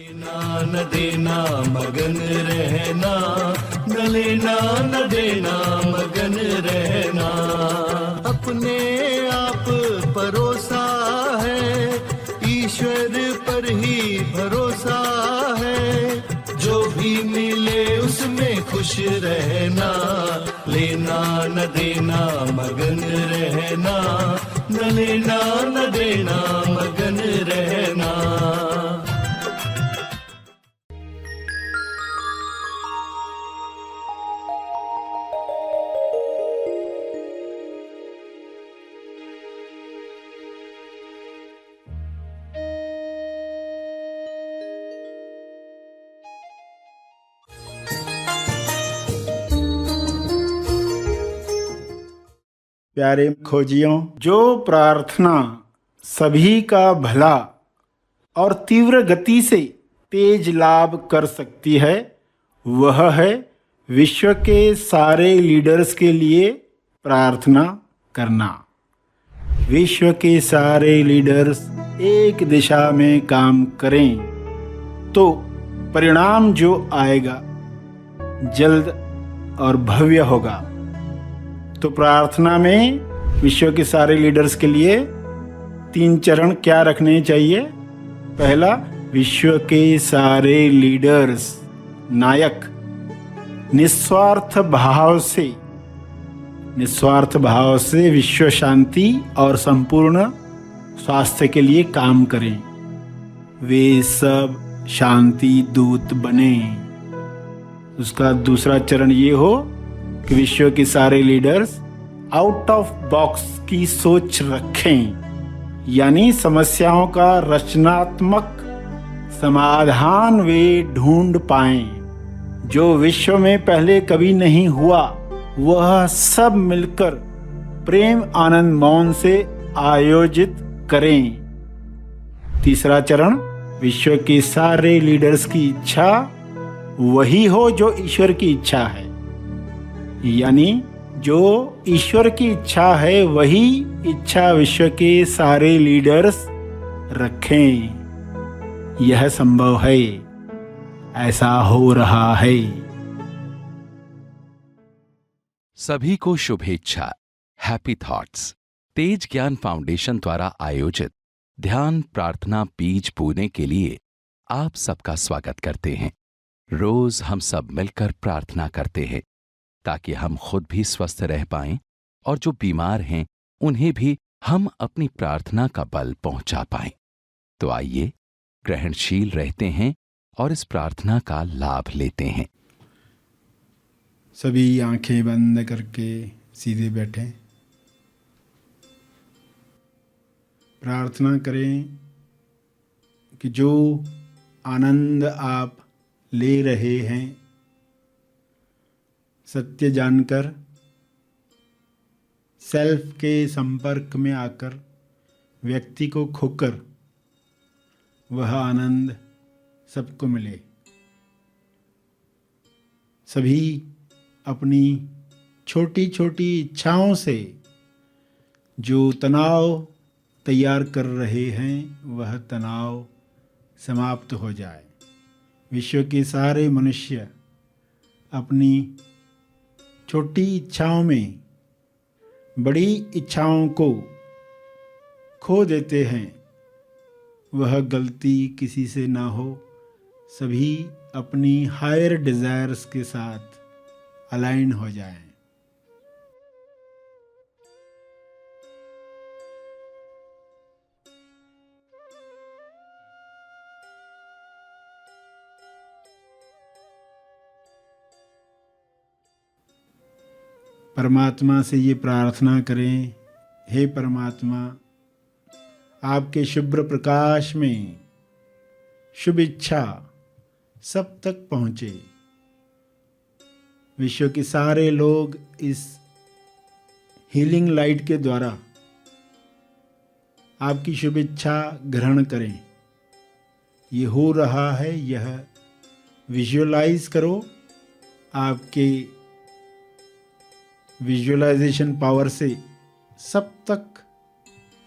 लेना न देना मगन रहना, न लेना न देना मगन रहना। अपने आप परोसा है, ईश्वर पर ही भरोसा है। जो भी मिले उसमें खुश रहना, लेना न देना मगन रहना, न लेना न देना मगन रहना। प्यारे खोजियों, जो प्रार्थना सभी का भला और तीव्र गति से तेज लाभ कर सकती है, वह है विश्व के सारे लीडर्स के लिए प्रार्थना करना। विश्व के सारे लीडर्स एक दिशा में काम करें तो परिणाम जो आएगा जल्द और भव्य होगा। तो प्रार्थना में विश्व के सारे लीडर्स के लिए 3 चरण क्या रखने चाहिए? पहला, विश्व के सारे लीडर्स नायक निस्वार्थ भाव से विश्व शांति और संपूर्ण स्वास्थ्य के लिए काम करें। वे सब शांति दूत बने। उसका दूसरा चरण ये हो कि विश्व के सारे लीडर्स आउट ऑफ बॉक्स की सोच रखें, यानी समस्याओं का रचनात्मक समाधान वे ढूंढ पाएं। जो विश्व में पहले कभी नहीं हुआ, वह सब मिलकर प्रेम आनंद मौन से आयोजित करें। तीसरा चरण, विश्व के सारे लीडर्स की इच्छा वही हो जो ईश्वर की इच्छा है, यानी जो ईश्वर की इच्छा है वही इच्छा विश्व के सारे लीडर्स रखें। यह संभव है, ऐसा हो रहा है। सभी को शुभेच्छा। हैप्पी थॉट्स तेज ज्ञान फाउंडेशन द्वारा आयोजित ध्यान प्रार्थना बीज बोने के लिए आप सबका स्वागत करते हैं। रोज हम सब मिलकर प्रार्थना करते हैं ताकि हम खुद भी स्वस्थ रह पाएं और जो बीमार हैं उन्हें भी हम अपनी प्रार्थना का बल पहुंचा पाएं। तो आइए ग्रहणशील रहते हैं और इस प्रार्थना का लाभ लेते हैं। सभी आंखें बंद करके सीधे बैठें। प्रार्थना करें कि जो आनंद आप ले रहे हैं, सत्य जानकर सेल्फ के संपर्क में आकर व्यक्ति को खोकर वह आनंद सबको मिले। सभी अपनी छोटी छोटी इच्छाओं से जो तनाव तैयार कर रहे हैं, वह तनाव समाप्त हो जाए। विश्व के सारे मनुष्य अपनी छोटी इच्छाओं में बड़ी इच्छाओं को खो देते हैं। वह गलती किसी से ना हो। सभी अपनी हायर डिज़ायर्स के साथ अलाइन हो जाएं। परमात्मा से ये प्रार्थना करें, हे परमात्मा, आपके शुभ्र प्रकाश में शुभ इच्छा सब तक पहुँचे। विश्व के सारे लोग इस हीलिंग लाइट के द्वारा आपकी शुभ इच्छा ग्रहण करें। ये हो रहा है, यह विजुअलाइज करो। आपके विजुअलाइजेशन पावर से सब तक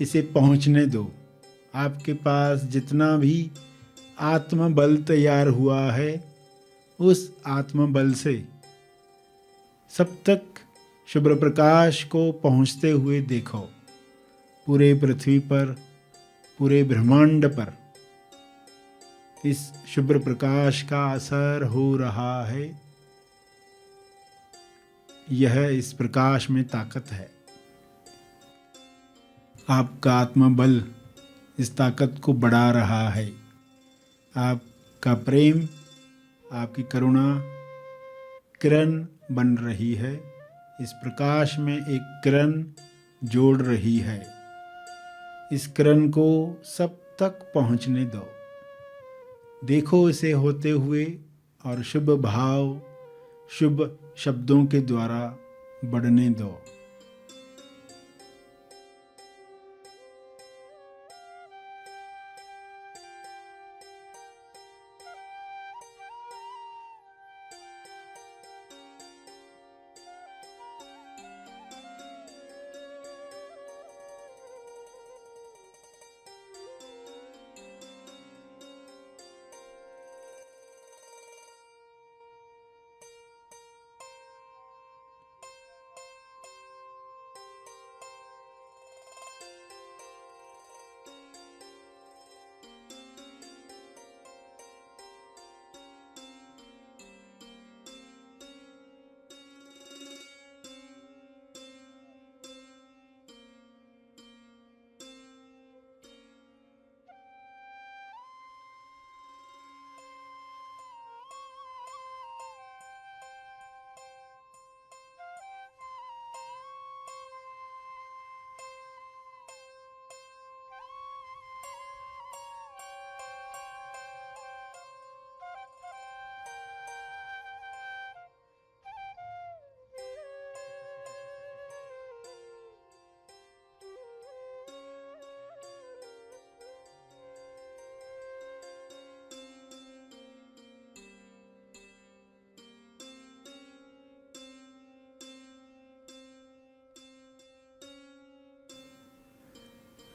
इसे पहुंचने दो। आपके पास जितना भी आत्मबल तैयार हुआ है, उस आत्मबल से सब तक शुभ्र प्रकाश को पहुंचते हुए देखो। पूरे पृथ्वी पर, पूरे ब्रह्मांड पर इस शुभ्र प्रकाश का असर हो रहा है। यह इस प्रकाश में ताकत है। आपका आत्मबल इस ताकत को बढ़ा रहा है। आपका प्रेम, आपकी करुणा किरण बन रही है। इस प्रकाश में एक किरण जोड़ रही है। इस किरण को सब तक पहुंचने दो। देखो इसे होते हुए और शुभ भाव, शुभ शब्दों के द्वारा बढ़ने दो।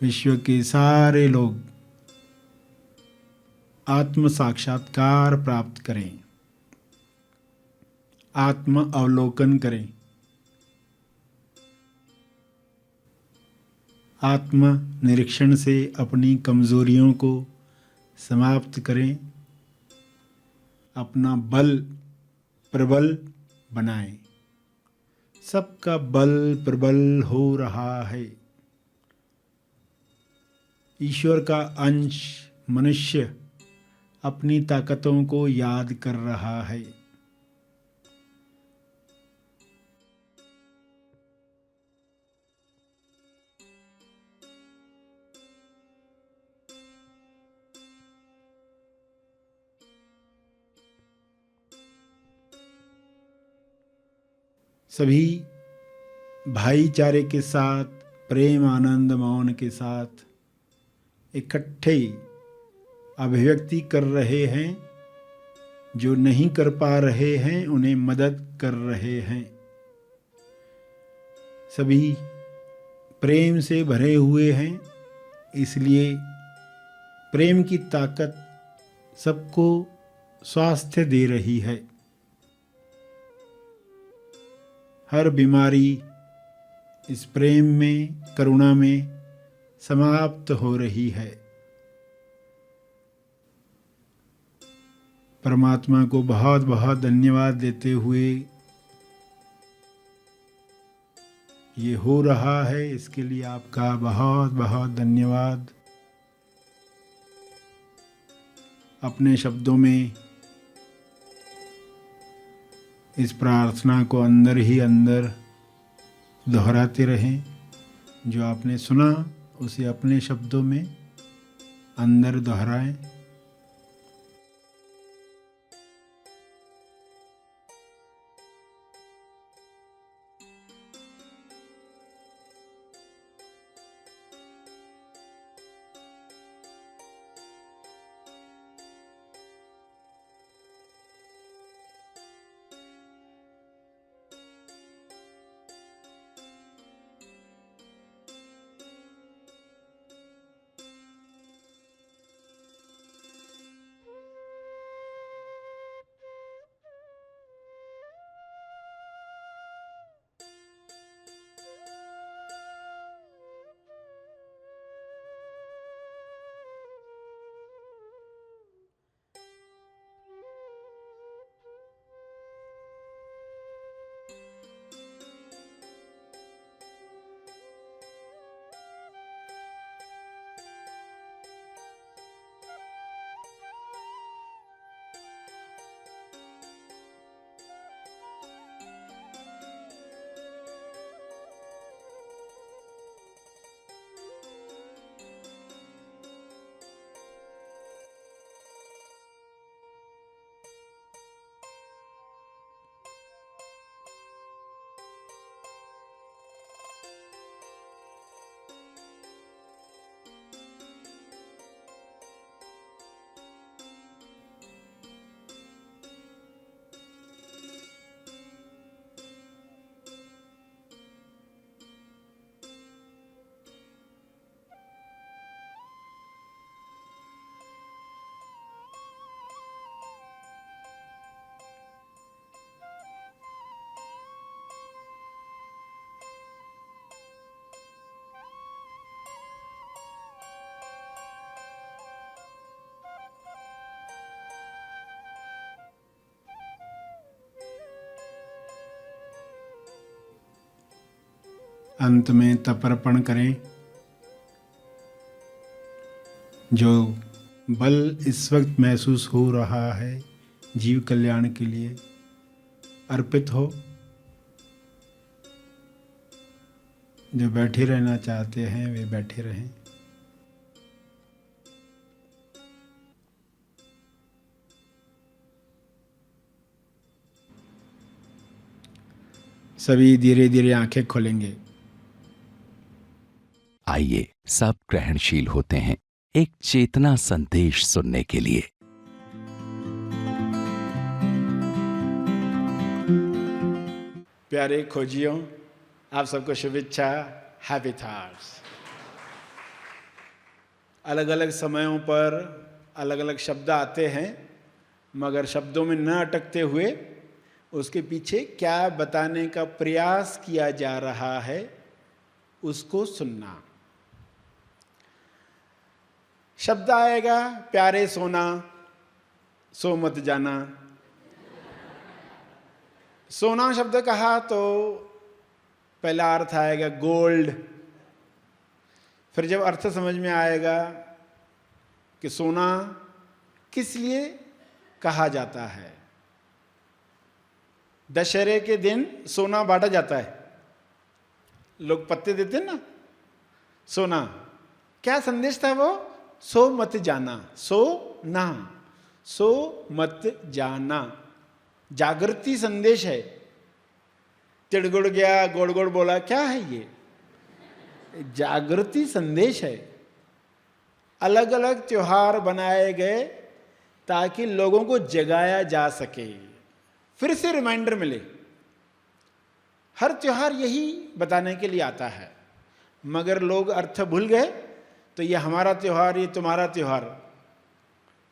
विश्व के सारे लोग आत्म साक्षात्कार प्राप्त करें, आत्म अवलोकन करें, आत्म निरीक्षण से अपनी कमजोरियों को समाप्त करें, अपना बल प्रबल बनाएं। सबका बल प्रबल हो रहा है। ईश्वर का अंश मनुष्य अपनी ताकतों को याद कर रहा है। सभी भाईचारे के साथ, प्रेम आनंद मौन के साथ इकट्ठे अभिव्यक्ति कर रहे हैं। जो नहीं कर पा रहे हैं उन्हें मदद कर रहे हैं। सभी प्रेम से भरे हुए हैं, इसलिए प्रेम की ताकत सबको स्वास्थ्य दे रही है। हर बीमारी इस प्रेम में, करुणा में समाप्त हो रही है। परमात्मा को बहुत बहुत धन्यवाद देते हुए ये हो रहा है, इसके लिए आपका बहुत बहुत धन्यवाद। अपने शब्दों में इस प्रार्थना को अंदर ही अंदर दोहराते रहें। जो आपने सुना उसे अपने शब्दों में अंदर दोहराएं। अंत में तर्पण करें। जो बल इस वक्त महसूस हो रहा है जीव कल्याण के लिए अर्पित हो। जो बैठे रहना चाहते हैं वे बैठे रहें। सभी धीरे धीरे आंखें खोलेंगे। आइए सब ग्रहणशील होते हैं एक चेतना संदेश सुनने के लिए। प्यारे खोजियों, आप सबको शुभेच्छा। Happy thoughts. अलग अलग समयों पर अलग अलग शब्द आते हैं, मगर शब्दों में न अटकते हुए उसके पीछे क्या बताने का प्रयास किया जा रहा है उसको सुनना। शब्द आएगा प्यारे सोना सो मत जाना। सोना शब्द कहा तो पहला अर्थ आएगा गोल्ड। फिर जब अर्थ समझ में आएगा कि सोना किस लिए कहा जाता है। दशहरे के दिन सोना बांटा जाता है, लोग पत्ते देते हैं ना, सोना। क्या संदेश था वो? सो मत जाना, सो ना, सो मत जाना। जागृति संदेश है। तिड़गुड़ गया, गोड़ गोड़ बोला, क्या है ये? जागृति संदेश है। अलग अलग त्योहार बनाए गए ताकि लोगों को जगाया जा सके, फिर से रिमाइंडर मिले। हर त्योहार यही बताने के लिए आता है, मगर लोग अर्थ भूल गए। तो ये हमारा त्योहार, ये तुम्हारा त्योहार,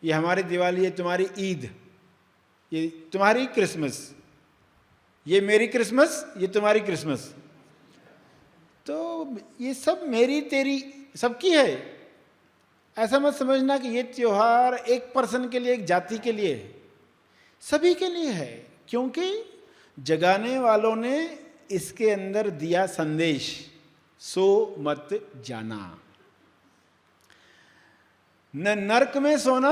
ये हमारी दिवाली, ये तुम्हारी ईद, ये तुम्हारी क्रिसमस, ये मेरी क्रिसमस, ये तुम्हारी क्रिसमस। तो ये सब मेरी तेरी सबकी है। ऐसा मत समझना कि ये त्योहार एक पर्सन के लिए, एक जाति के लिए है, सभी के लिए है। क्योंकि जगाने वालों ने इसके अंदर दिया संदेश, सो मत जाना। न नरक में सोना,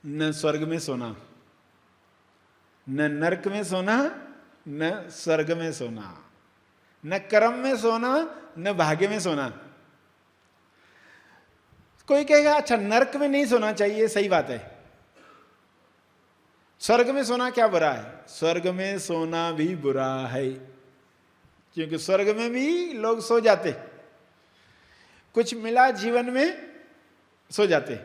न स्वर्ग में सोना। न नरक में सोना, न स्वर्ग में सोना। न कर्म में सोना, न भाग्य में सोना। कोई कहेगा अच्छा नरक में नहीं सोना चाहिए, सही बात है। स्वर्ग में सोना क्या बुरा है? स्वर्ग में सोना भी बुरा है, क्योंकि स्वर्ग में भी लोग सो जाते, कुछ मिला जीवन में सो जाते।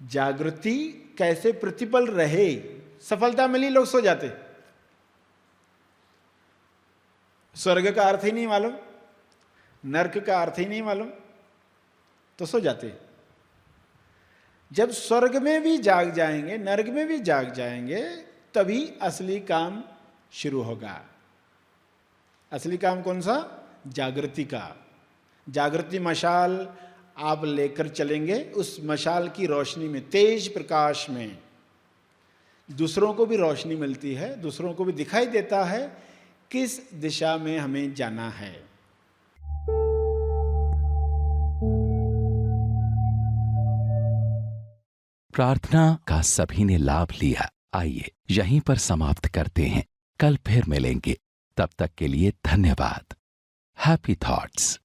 जागृति कैसे प्रतिपल रहे, सफलता मिली, लोग सो जाते। स्वर्ग का अर्थ ही नहीं मालूम, नरक का अर्थ ही नहीं मालूम, तो सो जाते। जब स्वर्ग में भी जाग जाएंगे, नरक में भी जाग जाएंगे, तभी असली काम शुरू होगा। असली काम कौन सा? जागृति का। जागृति मशाल आप लेकर चलेंगे, उस मशाल की रोशनी में, तेज प्रकाश में दूसरों को भी रोशनी मिलती है, दूसरों को भी दिखाई देता है किस दिशा में हमें जाना है। प्रार्थना का सभी ने लाभ लिया। आइए यहीं पर समाप्त करते हैं, कल फिर मिलेंगे। तब तक के लिए धन्यवाद। Happy thoughts.